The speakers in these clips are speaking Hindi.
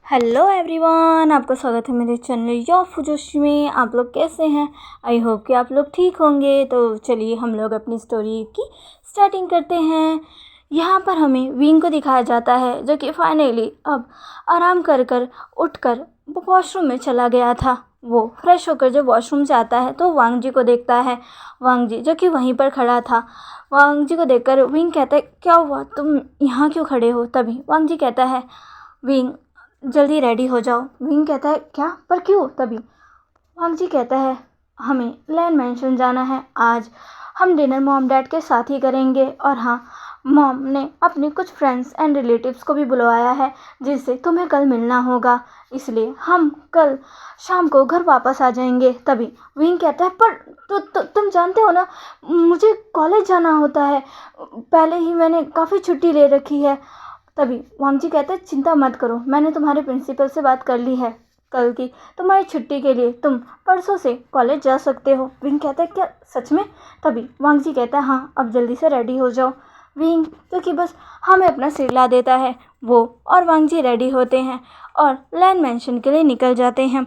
हेलो एवरीवन, आपका स्वागत है मेरे चैनल योर फुजोशी में। आप लोग कैसे हैं? आई होप कि आप लोग ठीक होंगे। तो चलिए हम लोग अपनी स्टोरी की स्टार्टिंग करते हैं। यहाँ पर हमें विंग को दिखाया जाता है जो कि फाइनली अब आराम कर कर उठकर वो वॉशरूम में चला गया था। वो फ्रेश होकर जब वॉशरूम से आता है तो वांग जी को देखता है। वांग जी जो कि वहीं पर खड़ा था। वांग जी को देखकर विंग कहता है, क्या हुआ, तुम यहाँ क्यों खड़े हो? तभी वांग जी कहता है, विंग जल्दी रेडी हो जाओ। विंग कहता है, क्या, पर क्यों? तभी वांग जी कहता है, हमें लैंड मैंशन जाना है आज। हम डिनर मॉम डैड के साथ ही करेंगे। और हाँ, मॉम ने अपने कुछ फ्रेंड्स एंड रिलेटिव्स को भी बुलवाया है जिससे तुम्हें कल मिलना होगा, इसलिए हम कल शाम को घर वापस आ जाएंगे। तभी विंग कहता है, पर तुम जानते हो ना, मुझे कॉलेज जाना होता है, पहले ही मैंने काफ़ी छुट्टी ले रखी है। तभी वांग जी कहते हैं, चिंता मत करो, मैंने तुम्हारे प्रिंसिपल से बात कर ली है। कल की तुम्हारी छुट्टी के लिए तुम परसों से कॉलेज जा सकते हो। विंग कहता है, क्या सच में? तभी वांग जी कहता है, हाँ, अब जल्दी से रेडी हो जाओ। विंग जो कि बस हमें अपना सिर ला देता है, वो और वांग जी रेडी होते हैं और लैंड मैंशन के लिए निकल जाते हैं,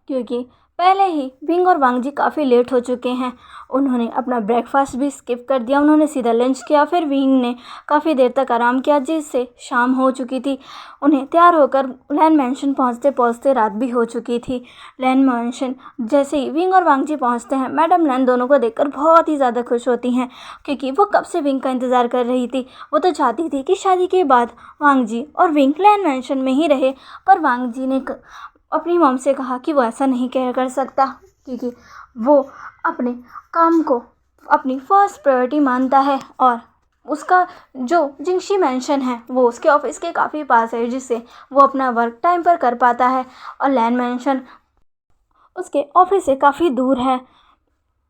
क्योंकि पहले ही विंग और वांग जी काफ़ी लेट हो चुके हैं। उन्होंने अपना ब्रेकफास्ट भी स्किप कर दिया, उन्होंने सीधा लंच किया। फिर विंग ने काफ़ी देर तक आराम किया जिससे शाम हो चुकी थी। उन्हें तैयार होकर लैंड मैंशन पहुंचते पहुंचते रात भी हो चुकी थी। लैंड मैंशन जैसे ही विंग और वांग जी पहुंचते हैं, मैडम लैन दोनों को देखकर बहुत ही ज़्यादा खुश होती हैं, क्योंकि वो कब से विंग का इंतज़ार कर रही थी। वो तो चाहती थी कि शादी के बाद वांग जी और विंग लैंड मैंशन में ही रहे, पर वांग जी ने अपनी मॉम से कहा कि वो ऐसा नहीं कह कर सकता, क्योंकि वो अपने काम को अपनी फर्स्ट प्रायोरिटी मानता है और उसका जो जिंगशी मैंशन है वो उसके ऑफिस के काफ़ी पास है, जिससे वो अपना वर्क टाइम पर कर पाता है। और लैंड मैंशन उसके ऑफिस से काफ़ी दूर है,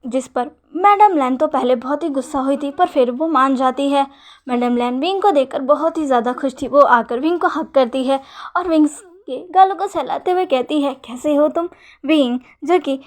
जिस पर मैडम लैन तो पहले बहुत ही गुस्सा हुई थी, पर फिर वो मान जाती है। मैडम लैन विंग को देखकर बहुत ही ज़्यादा खुश थी। वो आकर विंग को हक करती है और विंग के गालों को सहलाते हुए कहती है, कैसे हो तुम? विंग जो कि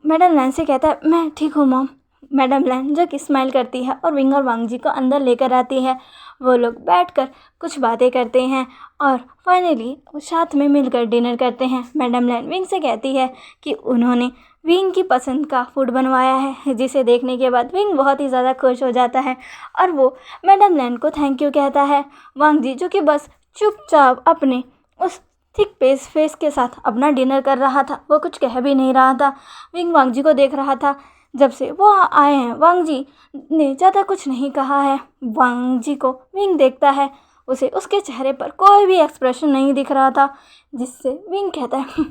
मैडम लैन से कहता है, मैं ठीक हूँ मॉम। मैडम लैन जो कि स्माइल करती है और विंग और वांग जी को अंदर लेकर आती है। वो लोग बैठकर कुछ बातें करते हैं और फाइनली साथ में मिलकर डिनर करते हैं। मैडम लैन विंग से कहती है कि उन्होंने विंग की पसंद का फूड बनवाया है, जिसे देखने के बाद विंग बहुत ही ज़्यादा खुश हो जाता है और वो मैडम लैन को थैंक यू कहता है। वांग जी जो कि बस चुपचाप अपने उस थिक फेस के साथ अपना डिनर कर रहा था, वो कुछ कह भी नहीं रहा था। विंग वांग जी को देख रहा था। जब से वो आए हैं वांग जी ने ज़्यादा कुछ नहीं कहा है। वांग जी को विंग देखता है, उसे उसके चेहरे पर कोई भी एक्सप्रेशन नहीं दिख रहा था, जिससे विंग कहता है,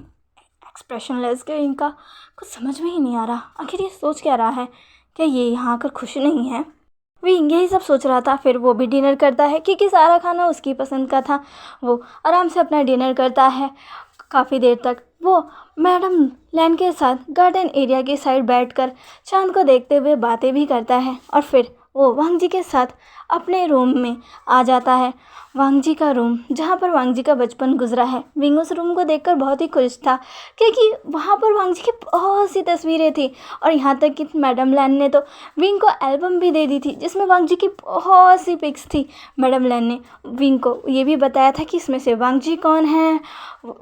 एक्सप्रेशनलेस के इनका कुछ समझ में ही नहीं आ रहा, आखिर ये सोच क्या रहा है, क्या ये यहाँ आकर खुश नहीं है? विंग यही सब सोच रहा था। फिर वो भी डिनर करता है, क्योंकि सारा खाना उसकी पसंद का था। वो आराम से अपना डिनर करता है। काफ़ी देर तक वो मैडम लैन के साथ गार्डन एरिया की साइड बैठकर चांद को देखते हुए बातें भी करता है और फिर वो वांग जी के साथ अपने रूम में आ जाता है। वांग जी का रूम, जहाँ पर वांग जी का बचपन गुजरा है। विंग उस रूम को देखकर बहुत ही खुश था, क्योंकि वहाँ पर वांग जी की बहुत सी तस्वीरें थी और यहाँ तक कि मैडम लैन ने तो विंग को एल्बम भी दे दी थी, जिसमें वांग जी की बहुत सी पिक्स थी। मैडम लैन ने विंग को ये भी बताया था कि इसमें से वांग जी कौन है,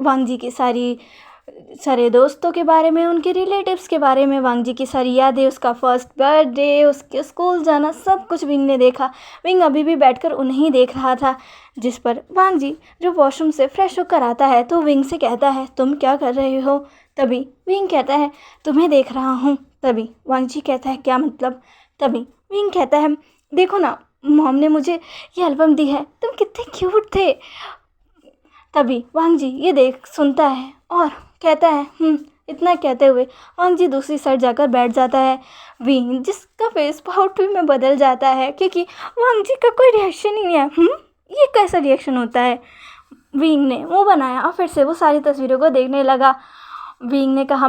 वांग जी की सारे दोस्तों के बारे में, उनके रिलेटिव्स के बारे में, वांग जी की सारी यादें, उसका फर्स्ट बर्थडे, उसके स्कूल जाना, सब कुछ विंग ने देखा। विंग अभी भी बैठकर उन्हें देख रहा था, जिस पर वांग जी जो वॉशरूम से फ्रेश होकर आता है तो विंग से कहता है, तुम क्या कर रहे हो? तभी विंग कहता है, तुम्हें देख रहा हूँ। तभी वांग जी कहता है, क्या मतलब? तभी विंग कहता है, देखो ना, मॉम ने मुझे ये एल्बम दी है, तुम कितने क्यूट थे। तभी वांग जी ये देख सुनता है और कहता है, इतना कहते हुए वांग जी दूसरी साइड जाकर बैठ जाता है। विंग जिसका फेस पाउडर में बदल जाता है, क्योंकि वांग जी का कोई रिएक्शन ही नहीं है। ये कैसा रिएक्शन होता है? विंग ने मुंह बनाया और फिर से वो सारी तस्वीरों को देखने लगा। विंग ने कहा,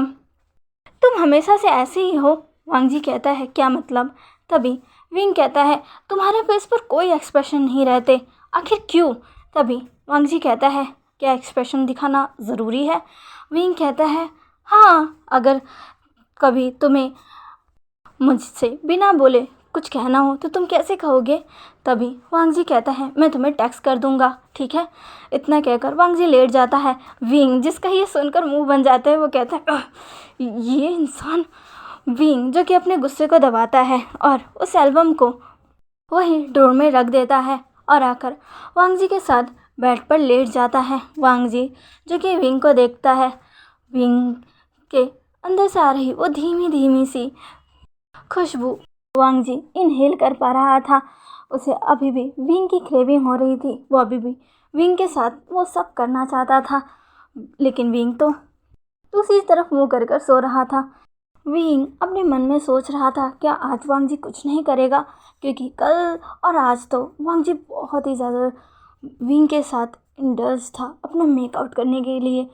तुम हमेशा से ऐसे ही हो? वांग जी कहता है, क्या मतलब? तभी विंग कहता है, तुम्हारे फेस पर कोई एक्सप्रेशन नहीं रहते, आखिर क्यों? तभी वांग जी कहता है, क्या एक्सप्रेशन दिखाना ज़रूरी है? विंग कहता है, हाँ, अगर कभी तुम्हें मुझसे बिना बोले कुछ कहना हो तो तुम कैसे कहोगे? तभी वांग जी कहता है मैं तुम्हें टेक्स्ट कर दूंगा, ठीक है। इतना कहकर वांग जी लेट जाता है। विंग जिसका ये सुनकर मुंह बन जाता है वो कहता है ये इंसान। विंग जो कि अपने गुस्से को दबाता है और उस एल्बम को वही ड्रॉर में रख देता है और आकर वांग जी के साथ बेड पर लेट जाता है। वांग जी जो कि विंग को देखता है, विंग के अंदर से आ रही वो धीमी धीमी सी खुशबू वांग जी इनहेल कर पा रहा था। उसे अभी भी विंग की क्रेविंग हो रही थी। वो अभी भी विंग के साथ वो सब करना चाहता था, लेकिन विंग तो दूसरी तरफ मुंह कर कर सो रहा था। विंग अपने मन में सोच रहा था क्या आज वांग जी कुछ नहीं करेगा, क्योंकि कल और आज तो वांग जी बहुत ही ज़्यादा विंग के साथ इंडल्ज था अपना मेकआउट करने के लिए।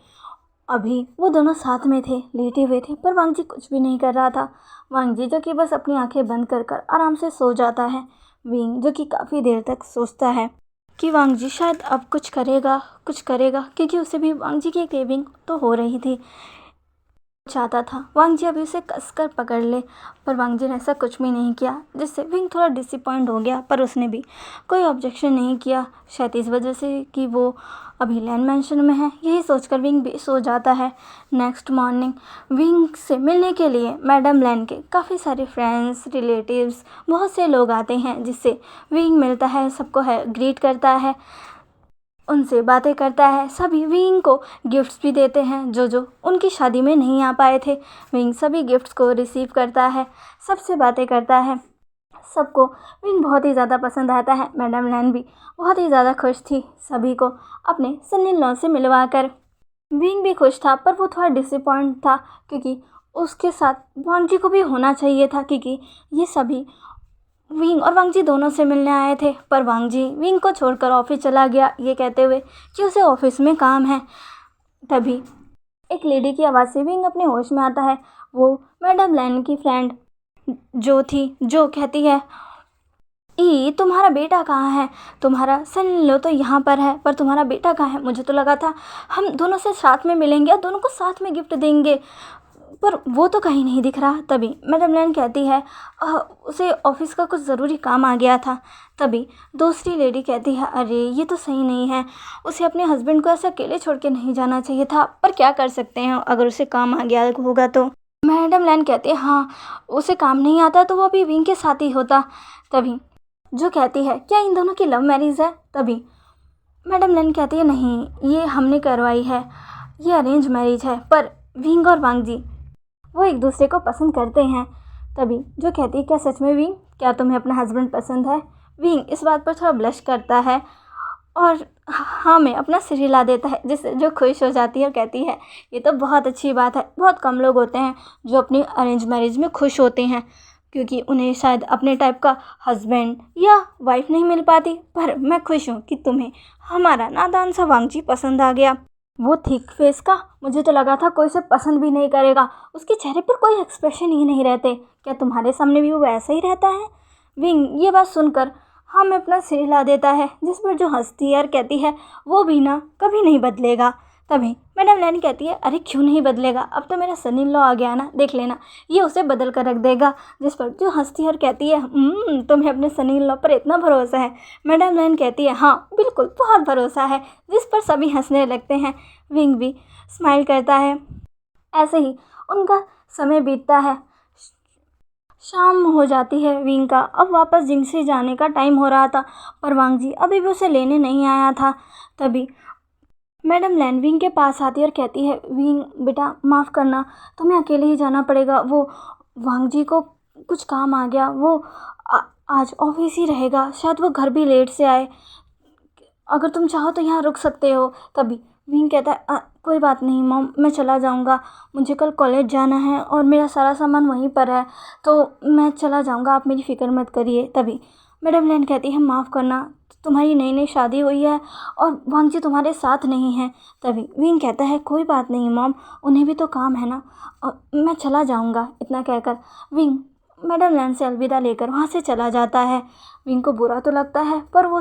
अभी वो दोनों साथ में थे, लेटे हुए थे, पर वांग जी कुछ भी नहीं कर रहा था। वांग जी जो कि बस अपनी आंखें बंद कर कर आराम से सो जाता है। विंग जो कि काफ़ी देर तक सोचता है कि वांग जी शायद अब कुछ करेगा, क्योंकि उसे भी वांग जी की क्रेविंग तो हो रही थी। चाहता था वांग जी अभी उसे कसकर पकड़ ले, पर वांग जी ने ऐसा कुछ भी नहीं किया, जिससे विंग थोड़ा डिसअपॉइंट हो गया। पर उसने भी कोई ऑब्जेक्शन नहीं किया, शायद इस वजह से कि वो अभी लैंड मैंशन में है। यही सोचकर विंग भी सो जाता है। नेक्स्ट मॉर्निंग विंग से मिलने के लिए मैडम लैन के काफ़ी सारे फ्रेंड्स, रिलेटिव्स, बहुत से लोग आते हैं, जिससे विंग मिलता है, सबको है ग्रीट करता है, उनसे बातें करता है। सभी विंग को गिफ्ट्स भी देते हैं जो जो उनकी शादी में नहीं आ पाए थे। विंग सभी गिफ्ट्स को रिसीव करता है, सबसे बातें करता है। सबको विंग बहुत ही ज़्यादा पसंद आता है। मैडम लैन भी बहुत ही ज़्यादा खुश थी सभी को अपने सन इन लॉ से मिलवा कर। विंग भी खुश था, पर वो थोड़ा डिसअपॉइंट था, क्योंकि उसके साथ वांग जी को भी होना चाहिए था, क्योंकि ये सभी विंग और वांग जी दोनों से मिलने आए थे। पर वांग जी विंग को छोड़कर ऑफिस चला गया, ये कहते हुए कि उसे ऑफिस में काम है। तभी एक लेडी की आवाज़ से विंग अपने होश में आता है। वो मैडम लैन की फ्रेंड जो थी, जो कहती है तुम्हारा बेटा कहाँ है? तुम्हारा सन इन लॉ तो यहाँ पर है, पर तुम्हारा बेटा कहाँ है? मुझे तो लगा था हम दोनों से साथ में मिलेंगे और दोनों को साथ में गिफ्ट देंगे, पर वो तो कहीं नहीं दिख रहा। तभी मैडम लैन कहती है उसे ऑफिस का कुछ ज़रूरी काम आ गया था। तभी दूसरी लेडी कहती है अरे ये तो सही नहीं है, उसे अपने हस्बैंड को ऐसे अकेले छोड़ के नहीं जाना चाहिए था, पर क्या कर सकते हैं अगर उसे काम आ गया होगा तो। मैडम लैन कहती है हाँ, उसे काम नहीं आता तो वो अभी विंग के साथ ही होता। तभी जो कहती है क्या इन दोनों की लव मैरिज है? तभी मैडम लैन कहती है नहीं, ये हमने करवाई है, ये अरेंज मैरिज है, पर विंग और वांग जी वो एक दूसरे को पसंद करते हैं। तभी जो कहती है क्या सच में विंग, क्या तुम्हें अपना हस्बैंड पसंद है? विंग इस बात पर थोड़ा ब्लश करता है और हाँ में अपना सिर हिला देता है, जिससे जो खुश हो जाती है और कहती है ये तो बहुत अच्छी बात है। बहुत कम लोग होते हैं जो अपनी अरेंज मैरिज में खुश होते हैं, क्योंकि उन्हें शायद अपने टाइप का हस्बैंड या वाइफ नहीं मिल पाती, पर मैं खुश हूँ कि तुम्हें हमारा नादान सा वांग जी पसंद आ गया। वो थिक फेस का, मुझे तो लगा था कोई उसे पसंद भी नहीं करेगा, उसके चेहरे पर कोई एक्सप्रेशन ही नहीं रहते, क्या तुम्हारे सामने भी वो वैसा ही रहता है? विंग ये बात सुनकर हाँ में अपना सिर हिला देता है, जिस पर जो हंसती है और कहती है वो भी ना कभी नहीं बदलेगा। तभी मैडम लैन कहती है अरे क्यों नहीं बदलेगा, अब तो मेरा सन इन लॉ आ गया ना, देख लेना ये उसे बदल कर रख देगा। जिस पर जो हंसती है और कहती है तुम्हें अपने सन इन लॉ पर इतना भरोसा है? मैडम लैन कहती है हाँ बिल्कुल बहुत भरोसा है, जिस पर सभी हंसने लगते हैं। विंग भी स्माइल करता है। ऐसे ही उनका समय बीतता है, शाम हो जाती है। विंग का अब वापस जिंगसी जाने का टाइम हो रहा था, पर वांग जी अभी भी उसे लेने नहीं आया था। तभी मैडम लैन विंग के पास आती है और कहती है विंग बेटा माफ़ करना, तुम्हें अकेले ही जाना पड़ेगा, वो वांग जी को कुछ काम आ गया, वो आज ऑफिस ही रहेगा, शायद वो घर भी लेट से आए, अगर तुम चाहो तो यहाँ रुक सकते हो। तभी विंग कहता है कोई बात नहीं मॉम, मैं चला जाऊँगा, मुझे कल कॉलेज जाना है और मेरा सारा सामान वहीं पर है, तो मैं चला जाऊँगा, आप मेरी फ़िक्र मत करिए। तभी मैडम लैन कहती है माफ़ करना, तुम्हारी नई नई शादी हुई है और वांग जी तुम्हारे साथ नहीं हैं। तभी विंग कहता है कोई बात नहीं मॉम, उन्हें भी तो काम है ना, मैं चला जाऊँगा। इतना कहकर विंग मैडम लैन से अलविदा लेकर वहाँ से चला जाता है। विंग को बुरा तो लगता है, पर वो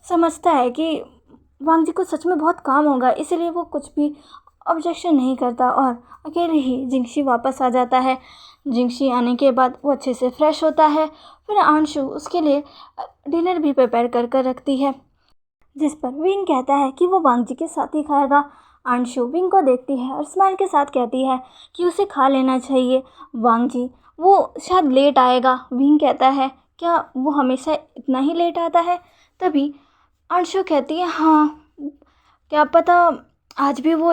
समझता है कि वांग जी को सच में बहुत काम होगा, इसलिए वो कुछ भी ऑब्जेक्शन नहीं करता और अकेले ही जिंगशी वापस आ जाता है। जिंगशी आने के बाद वो अच्छे से फ्रेश होता है। फिर अंशु उसके लिए डिनर भी प्रिपेयर कर कर रखती है, जिस पर विंग कहता है कि वो वांग जी के साथ ही खाएगा। अंशु विंग को देखती है और स्माइल के साथ कहती है कि उसे खा लेना चाहिए। वांग जी वो शायद लेट आएगा। विंग कहता है क्या वो हमेशा इतना ही लेट आता है? तभी अंशु कहती है हाँ, क्या पता आज भी वो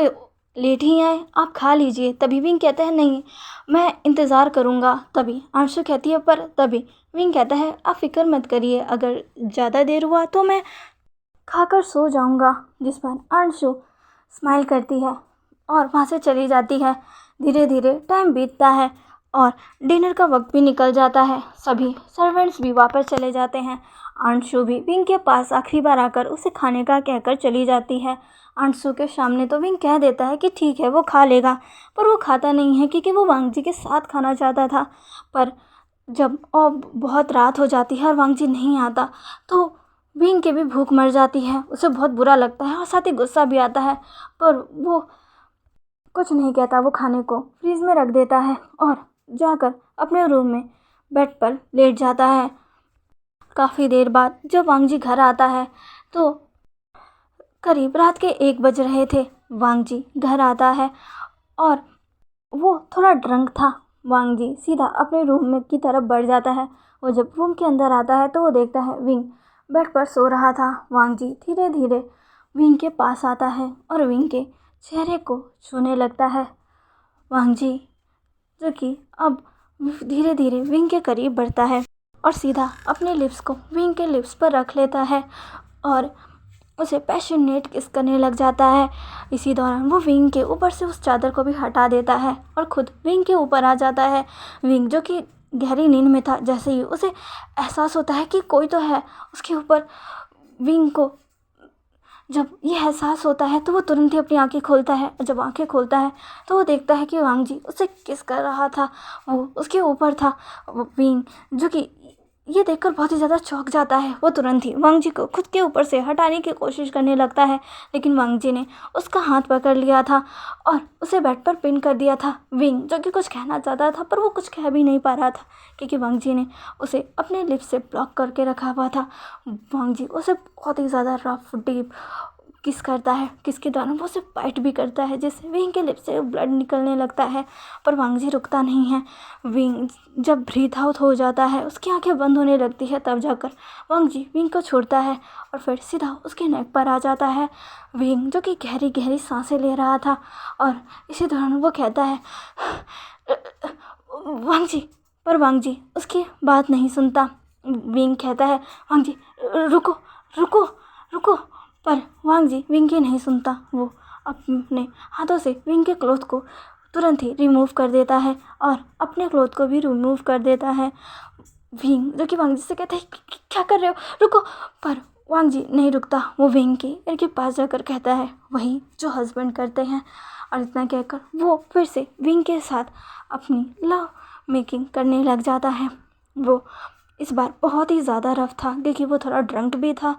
लेट ही आए, आप खा लीजिए। तभी विंग कहता है नहीं, मैं इंतज़ार करूँगा। तभी अंशु कहती है पर तभी विंग कहता है आप फिक्र मत करिए, अगर ज़्यादा देर हुआ तो मैं खाकर सो जाऊँगा। जिस पर अंशु स्माइल करती है और वहाँ से चली जाती है। धीरे धीरे टाइम बीतता है और डिनर का वक्त भी निकल जाता है। सभी सर्वेंट्स भी वापस चले जाते हैं। अंशु भी विंग के पास आखिरी बार आकर उसे खाने का कहकर चली जाती है। अंशु के सामने तो विंग कह देता है कि ठीक है वो खा लेगा, पर वो खाता नहीं है क्योंकि वो वांग जी के साथ खाना चाहता था। पर जब और बहुत रात हो जाती है और वांग जी नहीं आता तो विंग के भी भूख मर जाती है। उसे बहुत बुरा लगता है और साथ ही गुस्सा भी आता है, पर वो कुछ नहीं कहता। वो खाने को फ्रीज में रख देता है और जाकर अपने रूम में बेड पर लेट जाता है। काफ़ी देर बाद जब वांग जी घर आता है तो करीब रात के 1 बज रहे थे। वांग जी घर आता है और वो थोड़ा ड्रंक था। वांग जी सीधा अपने रूम में की तरफ बढ़ जाता है। वो जब रूम के अंदर आता है तो वो देखता है विंग बेड पर सो रहा था। वांग जी धीरे धीरे विंग के पास आता है और विंग के चेहरे को छूने लगता है। वांग जी जो कि अब धीरे धीरे विंग के करीब बढ़ता है और सीधा अपने लिप्स को विंग के लिप्स पर रख लेता है और उसे पैशनेट किस करने लग जाता है। इसी दौरान वो विंग के ऊपर से उस चादर को भी हटा देता है और खुद विंग के ऊपर आ जाता है। विंग जो कि गहरी नींद में था, जैसे ही उसे एहसास होता है कि कोई तो है उसके ऊपर, विंग को जब ये एहसास होता है तो वो तुरंत ही अपनी आंखें खोलता है। जब आंखें खोलता है तो वो देखता है कि वांग जी उसे किस कर रहा था, वो उसके ऊपर था। विंग जो कि ये देखकर बहुत ही ज़्यादा चौंक जाता है। वो तुरंत ही वांग जी को खुद के ऊपर से हटाने की कोशिश करने लगता है, लेकिन वांग जी ने उसका हाथ पकड़ लिया था और उसे बेड पर पिन कर दिया था। विंग जो कि कुछ कहना चाहता था पर वो कुछ कह भी नहीं पा रहा था क्योंकि वांग जी ने उसे अपने लिप्स से ब्लॉक करके रखा हुआ था। वांग जी उसे बहुत ही ज़्यादा रफ डीप किस करता है, किसके दौरान वो उसे बाइट भी करता है, जिससे विंग के लिप से ब्लड निकलने लगता है। पर वांग जी रुकता नहीं है। विंग जब ब्रीथ आउट हो जाता है, उसकी आंखें बंद होने लगती है, तब जाकर वांग जी विंग को छोड़ता है और फिर सीधा उसके नेक पर आ जाता है। विंग जो कि गहरी गहरी सांसें ले रहा था और इसी दौरान वो कहता है वांग जी, पर वांग जी उसकी बात नहीं सुनता। विंग कहता है वांग जी रुको रुको रुको, पर वांग जी विंग की नहीं सुनता। वो अपने हाथों से विंग के क्लॉथ को तुरंत ही रिमूव कर देता है और अपने क्लॉथ को भी रिमूव कर देता है। विंग जो कि वांग जी से कहता है क्या कर रहे हो, रुको, पर वांग जी नहीं रुकता। वो विंग के पास जाकर कहता है वही जो हस्बैंड करते हैं, और इतना कहकर वो फिर से विंग के साथ अपनी लव मेकिंग करने लग जाता है। वो इस बार बहुत ही ज़्यादा रफ था क्योंकि वो थोड़ा ड्रंक भी था,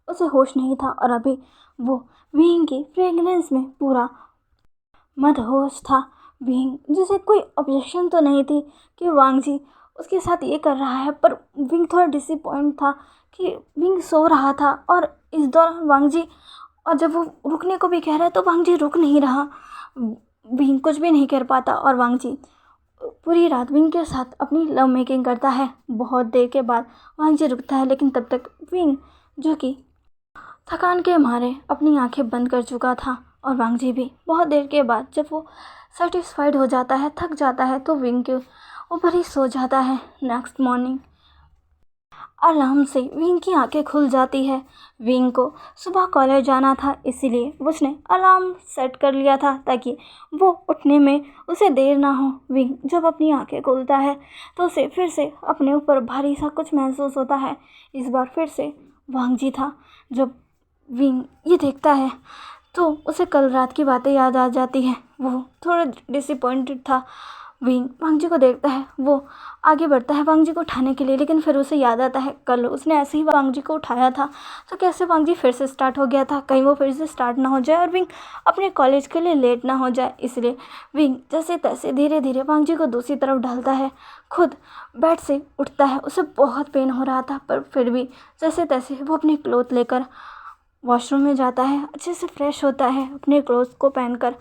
उसे होश नहीं था और अभी वो विंग की फ्रेगनेंस में पूरा मदहोश था। विंग जिसे कोई ऑब्जेक्शन तो नहीं थी कि वांग जी उसके साथ ये कर रहा है, पर विंग थोड़ा डिसअपॉइंट था कि विंग सो रहा था और इस दौरान वांग जी, और जब वो रुकने को भी कह रहा है तो वांग जी रुक नहीं रहा। विंग कुछ भी नहीं कर पाता और वांग जी पूरी रात विंग के साथ अपनी लव मेकिंग करता है। बहुत देर के बाद वांग जी रुकता है, लेकिन तब तक विंग जो कि थकान के मारे अपनी आंखें बंद कर चुका था और वांग जी भी बहुत देर के बाद जब वो सेटिस्फाइड हो जाता है, थक जाता है, तो विंग के ऊपर ही सो जाता है। नेक्स्ट मॉर्निंग अलार्म से विंग की आंखें खुल जाती है। विंग को सुबह कॉलेज जाना था, इसीलिए उसने अलार्म सेट कर लिया था ताकि वो उठने में उसे देर ना हो। विंग जब अपनी आंखें खोलता है तो उसे फिर से अपने ऊपर भारी सा कुछ महसूस होता है। इस बार फिर से वांग जी था। जब विंग ये देखता है तो उसे कल रात की बातें याद आ जाती हैं। वो थोड़ा डिसअपॉइंटेड था। विंग वांग जी को देखता है, वो आगे बढ़ता है वांग जी को उठाने के लिए, लेकिन फिर उसे याद आता है कल उसने ऐसे ही वांग जी को उठाया था, तो कैसे वांग जी फिर से स्टार्ट हो गया था, कहीं वो फिर से स्टार्ट ना हो जाए और विंग अपने कॉलेज के लिए लेट ना हो जाए। इसलिए विंग जैसे तैसे धीरे धीरे वांग जी को दूसरी तरफ डालता है, खुद बेड से उठता है। उसे बहुत पेन हो रहा था, पर फिर भी जैसे तैसे वो अपने क्लोथ लेकर वॉशरूम में जाता है, अच्छे से फ्रेश होता है, अपने क्लोथ्स को पहनकर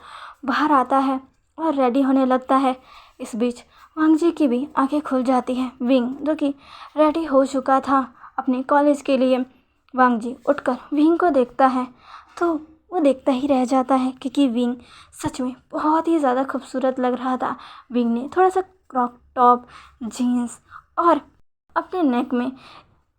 बाहर आता है और रेडी होने लगता है। इस बीच वांग जी की भी आंखें खुल जाती हैं। विंग जो कि रेडी हो चुका था अपने कॉलेज के लिए, वांग जी उठकर विंग को देखता है तो वो देखता ही रह जाता है, क्योंकि विंग सच में बहुत ही ज़्यादा खूबसूरत लग रहा था। विंग ने थोड़ा सा क्रॉप टॉप, जीन्स और अपने नेक में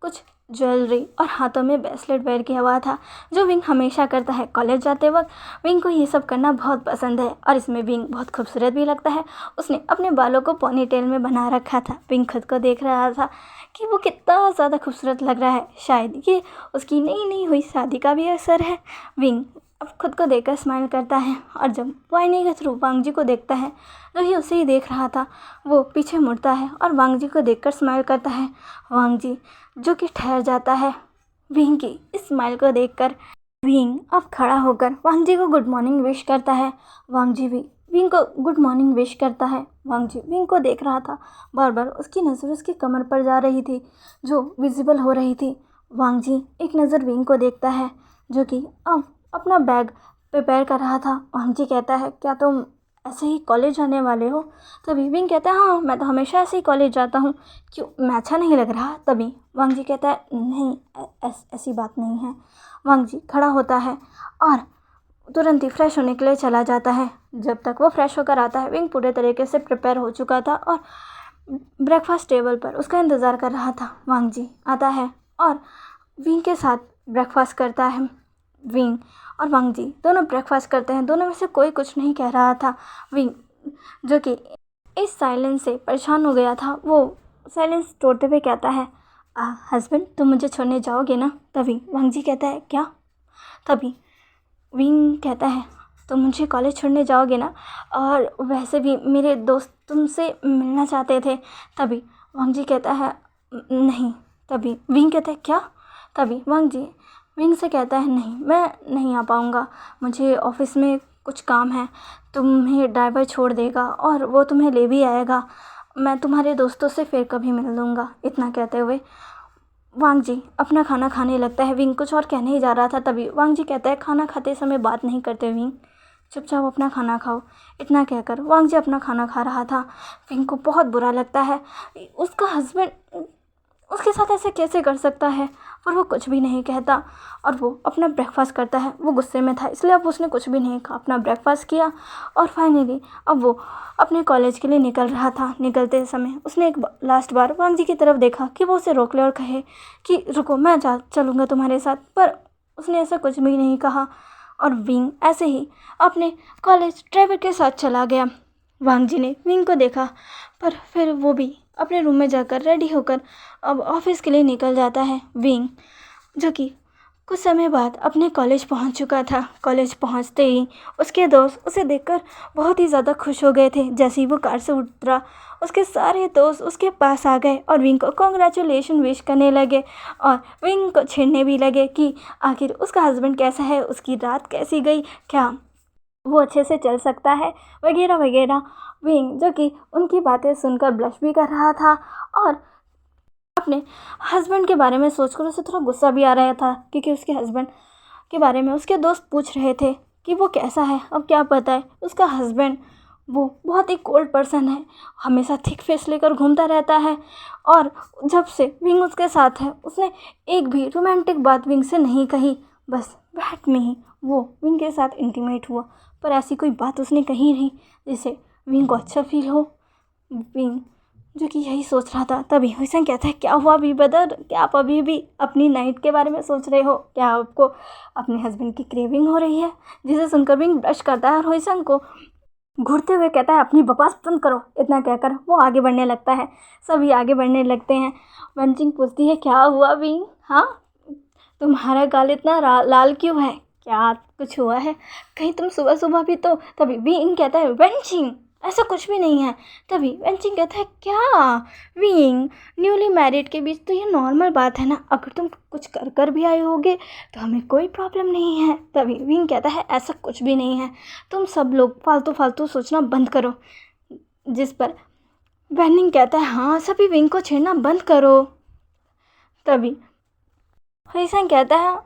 कुछ ज्वेलरी और हाथों में ब्रेसलेट पहन के हुआ था, जो विंग हमेशा करता है कॉलेज जाते वक्त। विंग को ये सब करना बहुत पसंद है और इसमें विंग बहुत खूबसूरत भी लगता है। उसने अपने बालों को पोनी टेल में बना रखा था। विंग खुद को देख रहा था कि वो कितना ज़्यादा खूबसूरत लग रहा है। शायद ये उसकी नई नई हुई शादी का भी असर है। विंग अब खुद को देखकर स्माइल करता है और जब वो आईने के थ्रू वांग जी को देखता है, जो ही उसे ही देख रहा था, वो पीछे मुड़ता है और वांग जी को देखकर स्माइल करता है। वांग जी जो कि ठहर जाता है विंग की इस स्माइल को देखकर। विंग अब खड़ा होकर वांग जी को गुड मॉर्निंग विश करता है। वांग जी भी विंग को गुड मॉर्निंग विश करता है। वांग जी विंग को देख रहा था, बार बार उसकी नज़र उसकी कमर पर जा रही थी, जो विजिबल हो रही थी। वांग जी एक नज़र विंग को देखता है, जो कि अब अपना बैग प्रिपेयर कर रहा था। वांग जी कहता है, क्या तुम ऐसे ही कॉलेज जाने वाले हो? तभी विंग कहता है, हाँ मैं तो हमेशा ऐसे ही कॉलेज जाता हूँ, क्यों मैं अच्छा नहीं लग रहा? तभी वांग जी कहता है, नहीं ऐसी बात नहीं है। वांग जी खड़ा होता है और तुरंत ही फ्रेश होने के लिए चला जाता है। जब तक वो फ्रेश होकर आता है, विंग पूरे तरीके से प्रिपेयर हो चुका था और ब्रेकफास्ट टेबल पर उसका इंतज़ार कर रहा था। वांग जी आता है और विंग के साथ ब्रेकफास्ट करता है। विंग और वांग जी दोनों ब्रेकफास्ट करते हैं। दोनों में से कोई कुछ नहीं कह रहा था। विंग जो कि इस साइलेंस से परेशान हो गया था, वो साइलेंस तोड़ते हुए कहता है, हस्बैंड तुम मुझे छोड़ने जाओगे ना? तभी वांग जी कहता है, क्या? तभी विंग कहता है, तुम मुझे कॉलेज छोड़ने जाओगे ना? और वैसे भी मेरे दोस्त तुमसे मिलना चाहते थे। तभी वांग जी कहता है, नहीं। तभी विंग कहता है, क्या? तभी वांग जी विंग से कहता है, नहीं मैं नहीं आ पाऊँगा, मुझे ऑफिस में कुछ काम है, तुम्हें ड्राइवर छोड़ देगा और वो तुम्हें ले भी आएगा, मैं तुम्हारे दोस्तों से फिर कभी मिल लूँगा। इतना कहते हुए वांग जी अपना खाना खाने लगता है। विंग कुछ और कहने ही जा रहा था, तभी वांग जी कहता है, खाना खाते समय बात नहीं करते विंग, चुपचाप अपना खाना खाओ। इतना कहकर वांग जी अपना खाना खा रहा था। विंग को बहुत बुरा लगता है, उसका हस्बैंड उसके साथ ऐसे कैसे कर सकता है, पर वो कुछ भी नहीं कहता और वो अपना ब्रेकफास्ट करता है। वो गुस्से में था, इसलिए अब उसने कुछ भी नहीं कहा, अपना ब्रेकफास्ट किया और फाइनली अब वो अपने कॉलेज के लिए निकल रहा था। निकलते समय उसने एक लास्ट बार वांग जी की तरफ देखा कि वो उसे रोक ले और कहे कि रुको मैं चलूँगा तुम्हारे साथ, पर उसने ऐसा कुछ भी नहीं कहा और विंग ऐसे ही अपने कॉलेज ड्राइवर के साथ चला गया। वांग जी ने विंग को देखा, पर फिर वो भी अपने रूम में जाकर रेडी होकर अब ऑफिस के लिए निकल जाता है। विंग जो कि कुछ समय बाद अपने कॉलेज पहुंच चुका था। कॉलेज पहुंचते ही उसके दोस्त उसे देखकर बहुत ही ज़्यादा खुश हो गए थे। जैसे ही वो कार से उतरा, उसके सारे दोस्त उसके पास आ गए और विंग को कॉन्ग्रेचुलेशन विश करने लगे और विंग को छेड़ने भी लगे कि आखिर उसका हस्बैंड कैसा है, उसकी रात कैसी गई, क्या वो अच्छे से चल सकता है, वगैरह वगैरह। विंग जो कि उनकी बातें सुनकर ब्लश भी कर रहा था और अपने हस्बैंड के बारे में सोचकर उसे थोड़ा गुस्सा भी आ रहा था, क्योंकि उसके हस्बैंड के बारे में उसके दोस्त पूछ रहे थे कि वो कैसा है। अब क्या पता है उसका हस्बैंड वो बहुत ही कोल्ड पर्सन है, हमेशा थिक फेस लेकर घूमता रहता है और जब से विंग उसके साथ है उसने एक भी रोमांटिक बात विंग से नहीं कही। बस बैठ में ही वो विंग के साथ इंटीमेट हुआ, पर ऐसी कोई बात उसने कही नहीं जिससे विंग को अच्छा फील हो। विंग जो कि यही सोच रहा था, तभी हुसैन कहता है, क्या हुआ अभी ब्रदर, क्या आप अभी भी अपनी नाइट के बारे में सोच रहे हो? क्या आपको अपने हस्बैंड की क्रेविंग हो रही है? जिसे सुनकर विंग ब्रश करता है और हुसैन को घूरते हुए कहता है, अपनी बकवास बंद करो। इतना कहकर वो आगे बढ़ने लगता है। सभी आगे बढ़ने लगते हैं। वंचिंग पूछती है, क्या हुआ विंग? हाँ तुम्हारा गाल इतना लाल क्यों है? क्या कुछ हुआ है? कहीं तुम सुबह सुबह भी तो। तभी विंग कहता है, वंचिंग ऐसा कुछ भी नहीं है। तभी वेंचिंग कहता है क्या विंग, न्यूली मैरिड के बीच तो ये नॉर्मल बात है ना, अगर तुम कुछ कर कर भी आए होगे तो हमें कोई प्रॉब्लम नहीं है। तभी विंग कहता है ऐसा कुछ भी नहीं है, तुम सब लोग फालतू फालतू सोचना बंद करो। जिस पर वेनिंग कहता है हाँ सभी विंग को छेड़ना बंद करो। तभी हुईसेंग कहता है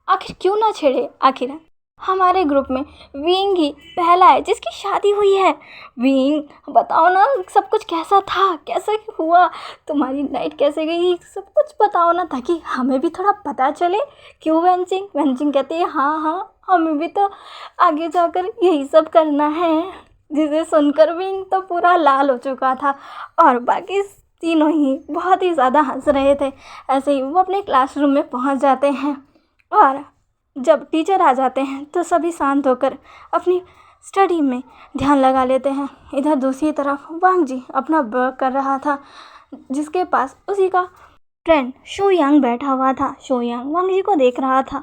आखिर क्यों ना छेड़े, आखिर हमारे ग्रुप में विंग ही पहला है जिसकी शादी हुई है। विंग बताओ ना सब कुछ कैसा था, कैसे हुआ, तुम्हारी नाइट कैसे गई, सब कुछ बताओ ना ताकि हमें भी थोड़ा पता चले। क्यों वेंचिंग? वेंचिंग कहती है हाँ हाँ हमें भी तो आगे जाकर यही सब करना है। जिसे सुनकर विंग तो पूरा लाल हो चुका था और बाकी तीनों ही बहुत ही ज़्यादा हंस रहे थे। ऐसे ही वो अपने क्लासरूम में पहुंच जाते हैं और जब टीचर आ जाते हैं तो सभी शांत होकर अपनी स्टडी में ध्यान लगा लेते हैं। इधर दूसरी तरफ वांग जी अपना वर्क कर रहा था, जिसके पास उसी का फ्रेंड शो यांग बैठा हुआ था। शो यांग वांग जी को देख रहा था।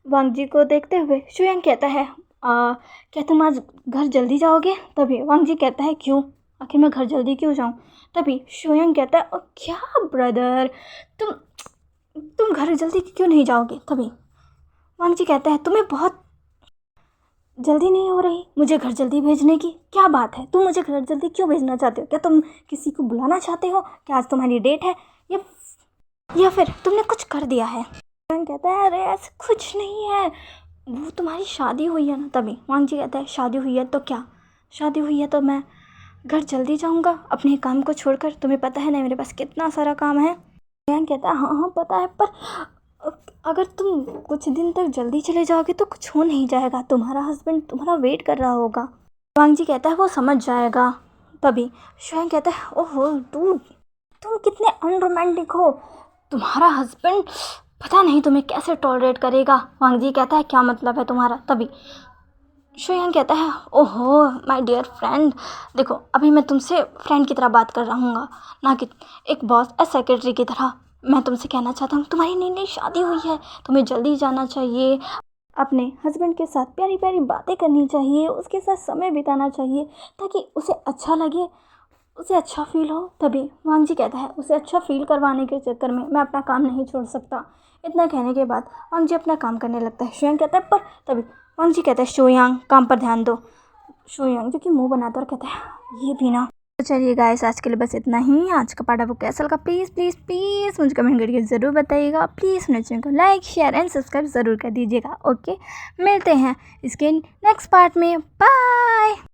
वांग जी को देखते हुए शो यांग कहता है क्या तुम आज घर जल्दी जाओगे? तभी वांग जी कहता है क्यों, आखिर मैं घर जल्दी क्यों जाऊँ? तभी शो यांग कहता है क्या ब्रदर, तुम घर जल्दी क्यों नहीं जाओगे? तभी वांग जी कहता है तुम्हें बहुत जल्दी नहीं हो रही मुझे घर जल्दी भेजने की? क्या बात है, तुम मुझे घर जल्दी क्यों भेजना चाहते हो? क्या तुम किसी को बुलाना चाहते हो? क्या आज तुम्हारी डेट है या फिर तुमने कुछ कर दिया है? वांग कहता है अरे ऐसा कुछ नहीं है, वो तुम्हारी शादी हुई है ना। तभी वांग जी कहता है शादी हुई है तो क्या, शादी हुई है तो मैं घर जल्दी जाऊँगा अपने काम को छोड़कर, तुम्हें पता है ना मेरे पास कितना सारा काम है। वांग कहता है हाँ हाँ पता है, पर अगर तुम कुछ दिन तक जल्दी चले जाओगे तो कुछ हो नहीं जाएगा, तुम्हारा हस्बैंड तुम्हारा वेट कर रहा होगा। वांग जी कहता है वो समझ जाएगा। तभी शुयांग कहता है ओहो तुम कितने अनरोमांटिक हो, तुम्हारा हस्बैंड पता नहीं तुम्हें कैसे टॉलरेट करेगा। वांग जी कहता है क्या मतलब है तुम्हारा? तभी शुयांग कहता है ओहो माय डियर फ्रेंड, देखो अभी मैं तुमसे फ्रेंड की तरह बात कर रहा हूँ, ना कि एक बॉस या सेक्रेटरी की तरह। मैं तुमसे कहना चाहता हूँ तुम्हारी नई नई शादी हुई है, तुम्हें जल्दी जाना चाहिए, अपने हस्बैंड के साथ प्यारी प्यारी बातें करनी चाहिए, उसके साथ समय बिताना चाहिए ताकि उसे अच्छा लगे, उसे अच्छा फील हो। तभी वांग जी कहता है उसे अच्छा फील करवाने के चक्कर में मैं अपना काम नहीं छोड़ सकता। इतना कहने के बाद वांग जी अपना काम करने लगता है। शुयांग कहता है पर तभी वांग जी कहता है शुयांग काम पर ध्यान दो। शुयांग जो कि मुँह बनाता और कहता है ये भी ना। तो चलिए गाइस आज के लिए बस इतना ही। आज का पार्ट आपको कैसा लगा प्लीज़ प्लीज़ प्लीज़ मुझे कमेंट करके ज़रूर बताइएगा। प्लीज़ मेरे चैनल को लाइक शेयर एंड सब्सक्राइब ज़रूर कर दीजिएगा। ओके मिलते हैं इसके नेक्स्ट पार्ट में, बाय।